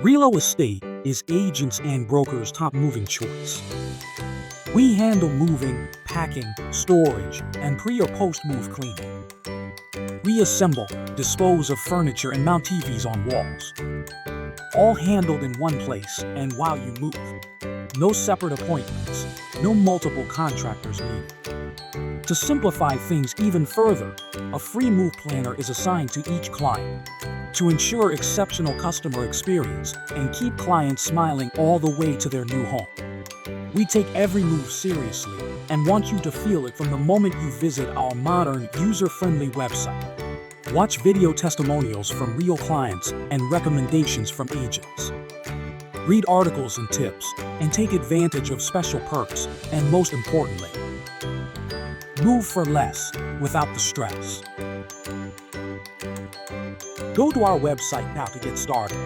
realOestate is agents and brokers' top moving choice. We handle moving, packing, storage, and pre- or post-move cleaning. Reassemble, dispose of furniture, and mount TVs on walls. All handled in one place and while you move. No separate appointments, no multiple contractors needed. To simplify things even further, a free move planner is assigned to each client to ensure exceptional customer experience and keep clients smiling all the way to their new home. We take every move seriously and want you to feel it from the moment you visit our modern, user-friendly website. Watch video testimonials from real clients and recommendations from agents. Read articles and tips, and take advantage of special perks, and most importantly, move for less without the stress. Go to our website now to get started.